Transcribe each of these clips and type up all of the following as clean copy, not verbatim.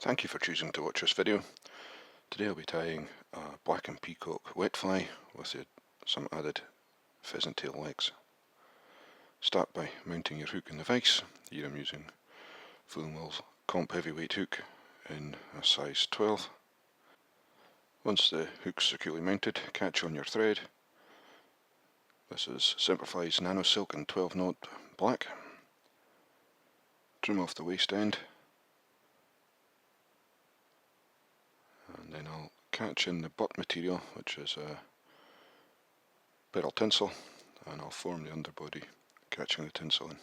Thank you for choosing to watch this video. Today I'll be tying a Black and Peacock wet fly with some added pheasant tail legs. Start by mounting your hook in the vise. Here I'm using Fullwell's Comp Heavyweight hook in a size 12. Once the hook's securely mounted, catch on your thread. This is Semperfli's Nano Silk and 12 knot black. Trim off the waist end. And then I'll catch in the butt material, which is Pearl Tinsel, and I'll form the underbody, catching the tinsel in.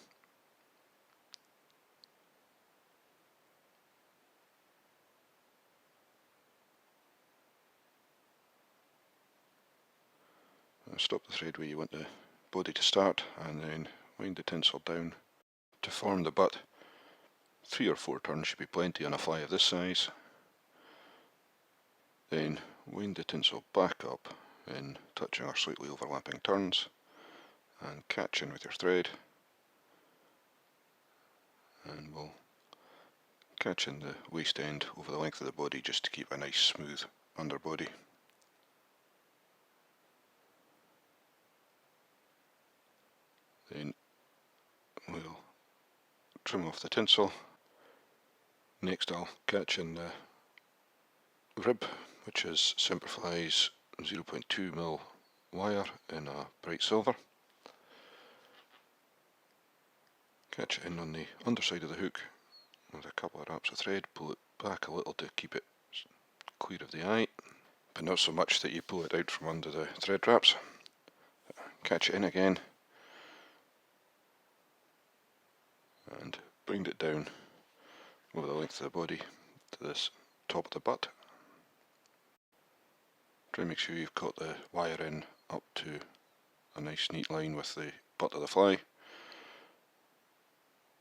Stop the thread where you want the body to start, and then wind the tinsel down to form the butt. 3 or 4 turns should be plenty on a fly of this size. Then wind the tinsel back up in touching or slightly overlapping turns and catch in with your thread, and we'll catch in the waist end over the length of the body just to keep a nice smooth underbody. Then we'll trim off the tinsel. Next I'll catch in the rib, which is Semperfli's 0.2mm wire in a bright silver. Catch it in on the underside of the hook with a couple of wraps of thread, pull it back a little to keep it clear of the eye, but not so much that you pull it out from under the thread wraps. Catch it in again and bring it down over the length of the body to this top of the butt. Try and make sure you've got the wire in up to a nice neat line with the butt of the fly.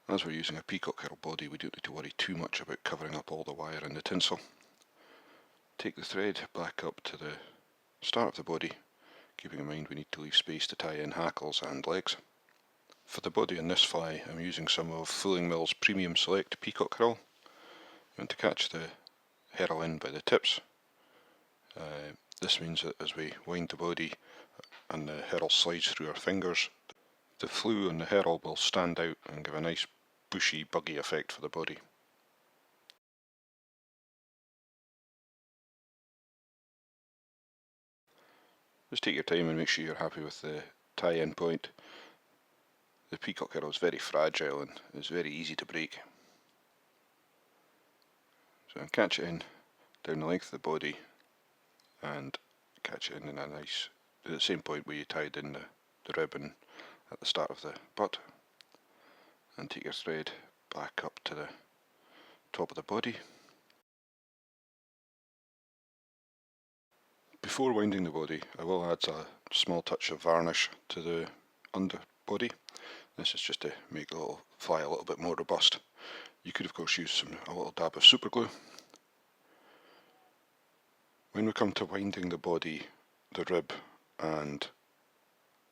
As we're using a peacock herl body, we don't need to worry too much about covering up all the wire and the tinsel. Take the thread back up to the start of the body, keeping in mind we need to leave space to tie in hackles and legs. For the body on this fly, I'm using some of Fullwell's Premium Select Peacock Herl. You want to catch the herl in by the tips. This means that as we wind the body and the herl slides through our fingers, the flue on the herl will stand out and give a nice bushy, buggy effect for the body. Just take your time and make sure you're happy with the tie-in point. The peacock herl is very fragile and is very easy to break. So catch it in down the length of the body and catch it in a nice, at the same point where you tied in the ribbon at the start of the butt, and take your thread back up to the top of the body. Before winding the body, I will add a small touch of varnish to the underbody. This is just to make the little fly a little bit more robust. You could of course use a little dab of super glue. When we come to winding the body, the rib and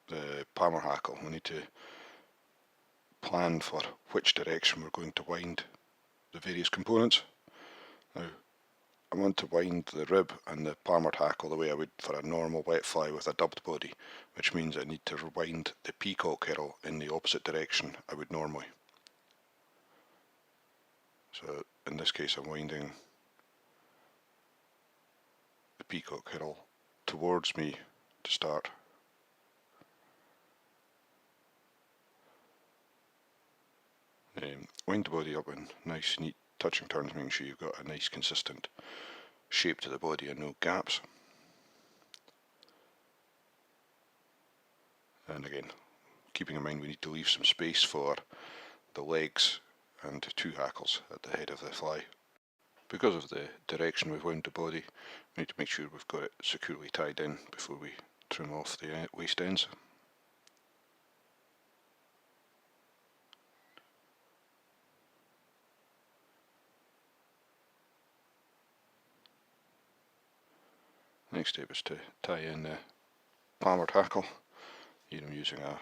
the palmer hackle, we need to plan for which direction we're going to wind the various components. Now, I want to wind the rib and the palmer hackle the way I would for a normal wet fly with a dubbed body, which means I need to wind the peacock herl in the opposite direction I would normally. So in this case I'm winding the peacock herl towards me to start. Wind the body up in nice neat touching turns, making sure you've got a nice consistent shape to the body and no gaps. And again, keeping in mind we need to leave some space for the legs and 2 hackles at the head of the fly. Because of the direction we've wound the body, we need to make sure we've got it securely tied in before we trim off the waist ends. Next step is to tie in the palmered hackle. Here I'm using a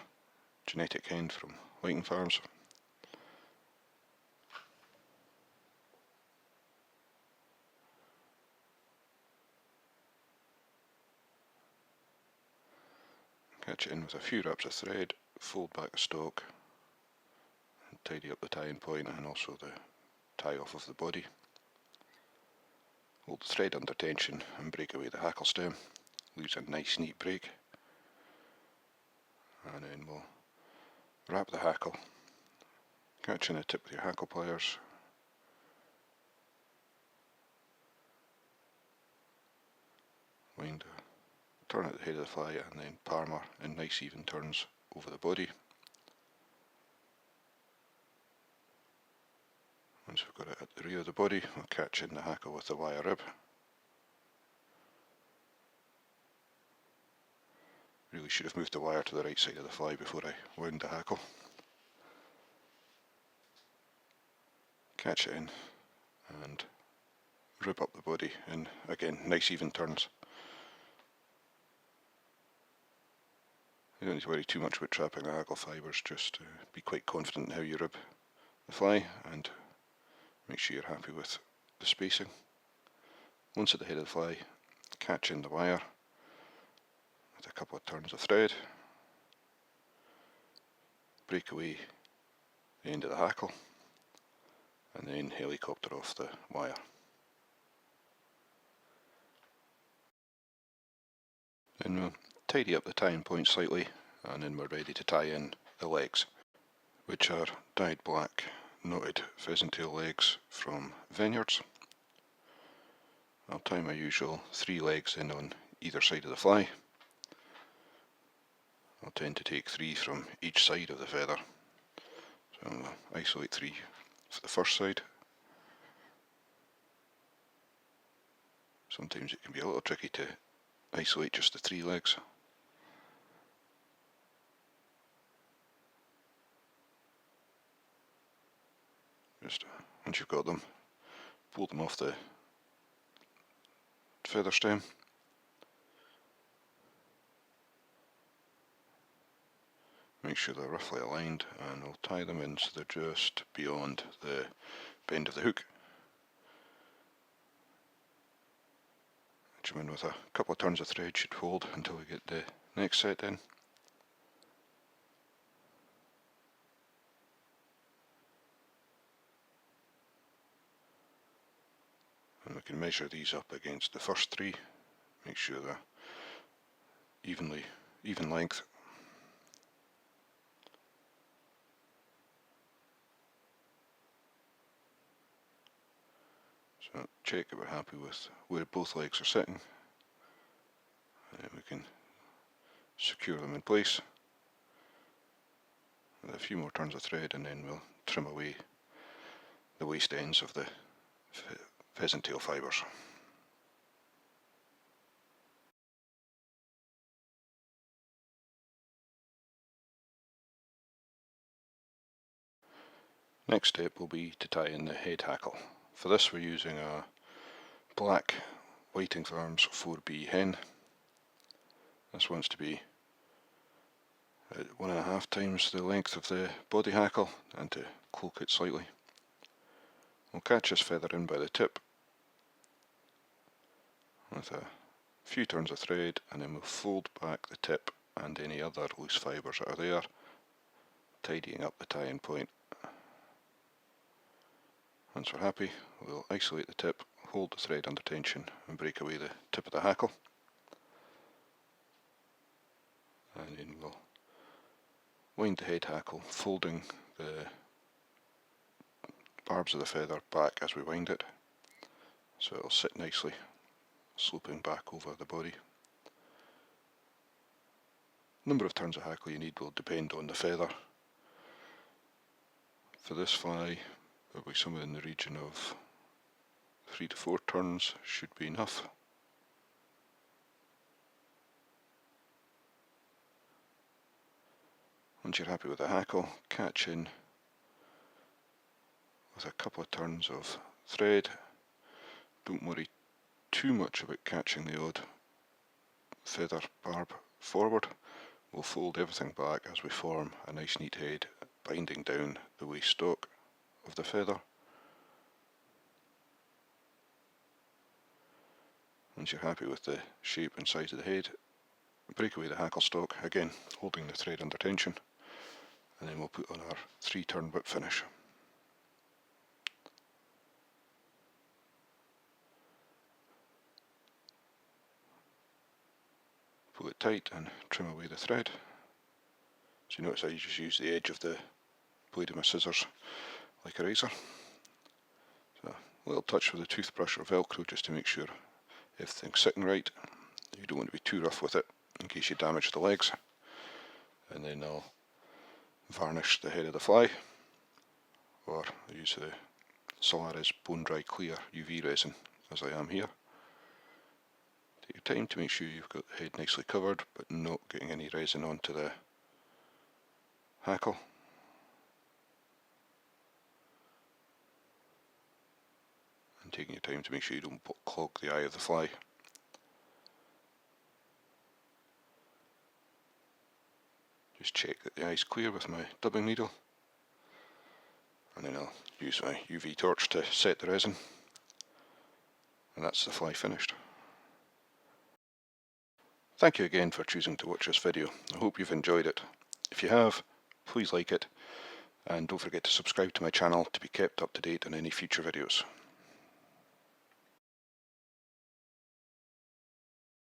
genetic hen from Whiting Farms. catch it in with a few wraps of thread, fold back the stalk, and tidy up the tying point and also the tie off of the body. Hold the thread under tension and break away the hackle stem, leaves a nice neat break, and then we'll wrap the hackle, catch in the tip with your hackle pliers, wind, turn at the head of the fly and then palmer in nice even turns over the body. Once we've got it at the rear of the body, we'll catch in the hackle with the wire rib. Really should have moved the wire to the right side of the fly before I wound the hackle. Catch it in and rib up the body in, again, nice even turns. You don't need to worry too much about trapping the hackle fibres, just be quite confident in how you rib the fly and make sure you're happy with the spacing. Once at the head of the fly, catch in the wire with a couple of turns of thread, break away the end of the hackle, and then helicopter off the wire. Then we'll tidy up the tying point slightly, and then we're ready to tie in the legs, which are dyed black knotted pheasant tail legs from Veniard's. I'll tie my usual 3 legs in on either side of the fly. I'll tend to take 3 from each side of the feather, so I'll isolate 3 for the first side. Sometimes it can be a little tricky to isolate just the 3 legs. Just once you've got them, pull them off the feather stem. Make sure they're roughly aligned, and we'll tie them in so they're just beyond the bend of the hook. Edge them in with a couple of turns of thread, should hold until we get the next set in. And we can measure these up against the first 3, make sure they're even length. So check that we're happy with where both legs are sitting, and then we can secure them in place with a few more turns of thread, and then we'll trim away the waste ends of the pheasant tail fibres. Next step will be to tie in the head hackle. For this we're using a black Whiting Farms 4B hen. This wants to be 1.5 times the length of the body hackle, and to cloak it slightly. We'll catch this feather in by the tip with a few turns of thread, and then we'll fold back the tip and any other loose fibres that are there, tidying up the tying point. Once we're happy, we'll isolate the tip, hold the thread under tension and break away the tip of the hackle, and then we'll wind the head hackle, folding the barbs of the feather back as we wind it, so it'll sit nicely, sloping back over the body. Number of turns of hackle you need will depend on the feather. For this fly, probably somewhere in the region of 3 to 4 turns should be enough. Once you're happy with the hackle, catch in with a couple of turns of thread. Don't worry too much about catching the odd feather barb forward. We'll fold everything back as we form a nice neat head, binding down the waist stalk of the feather. Once you're happy with the shape and size of the head, break away the hackle stalk, again holding the thread under tension, and then we'll put on our 3-turn whip finish. Pull it tight and trim away the thread. So you notice I just use the edge of the blade of my scissors like a razor. So a little touch with a toothbrush or Velcro just to make sure everything's sitting right. You don't want to be too rough with it in case you damage the legs. And then I'll varnish the head of the fly, or I use the Solaris Bone Dry Clear UV resin as I am here. Take your time to make sure you've got the head nicely covered but not getting any resin onto the hackle. And taking your time to make sure you don't clog the eye of the fly. Just check that the eye's clear with my dubbing needle, and then I'll use my UV torch to set the resin, and that's the fly finished. Thank you again for choosing to watch this video. I hope you've enjoyed it. If you have, please like it, and don't forget to subscribe to my channel to be kept up to date on any future videos.